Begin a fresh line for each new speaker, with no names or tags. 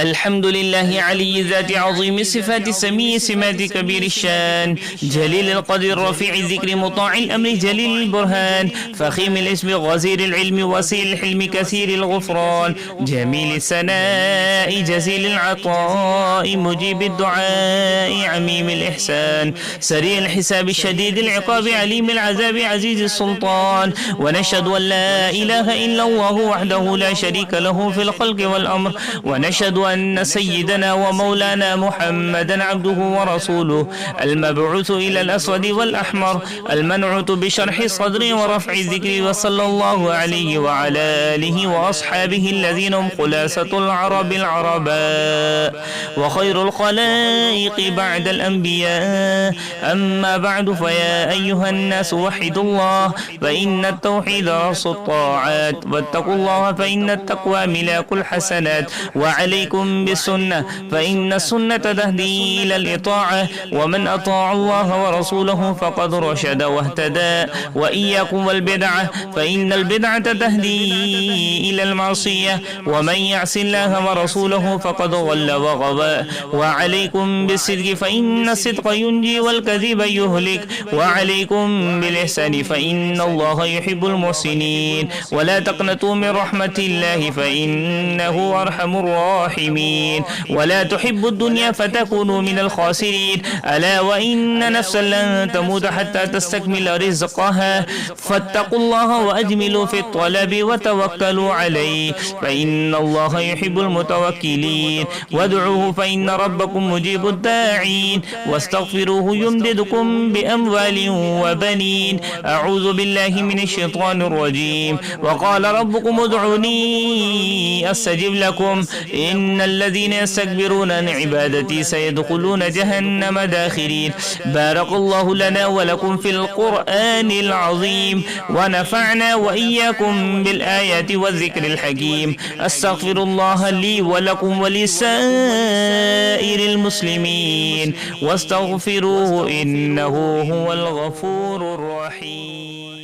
الحمد لله علي ذات عظيم الصفات سمي سمات كبير الشان جليل القدر رفيع الذكر مطاع الأمر جليل البرهان فخيم الاسم غزير العلم وسيل الحلم كثير الغفران جميل الثناء جزيل العطاء مجيب الدعاء عميم الإحسان سريع الحساب شديد العقاب عليم العذاب عزيز السلطان ونشهد أن لا إله إلا الله وحده لا شريك له في الخلق والأمر ونشهد أن سيدنا ومولانا محمدا عبده ورسوله المبعوث إلى الأسود والأحمر المنعوت بشرح الصدر ورفع الذكر وصلى الله عليه وعلى آله وأصحابه الذين هم خلاصة العرب العرباء وخير الخلائق بعد الأنبياء أما بعد فيا أيها الناس وحدوا الله فإن التوحيد رأس الطاعات واتقوا الله فإن التقوى ملاك الحسنات وعليكم بالسنة فإن السنة تهدي إلى الإطاعة ومن أطاع الله ورسوله فقد رشد واهتدى وإياكم والبدعة فإن البدعة تهدي إلى المعصية ومن يعص الله ورسوله فقد ضل وغوى وعليكم بالصدق فإن الصدق ينجي والكذب يهلك وعليكم بالإحسان فإن الله يحب المحسنين ولا تقنطوا من رحمة الله فإنه أرحم الراحمين ولا تحبوا الدنيا فتكونوا من الخاسرين ألا وإن نفسا لن تموت حتى تستكمل رزقها فاتقوا الله وأجملوا في الطلب وتوكلوا عليه فإن الله يحب المتوكلين وادعوه فإن ربكم مجيب الداعين واستغفروه يمددكم بأموال وبنين أعوذ بالله من الشيطان الرجيم وقال ربكم ادعوني أستجب لكم إن الذين يستكبرون عن عبادتي سيدخلون جهنم داخرين بارك الله لنا ولكم في القرآن العظيم ونفعنا وإياكم بالآيات والذكر الحكيم أستغفر الله لي ولكم ولسائر المسلمين واستغفروه إنه هو الغفور الرحيم.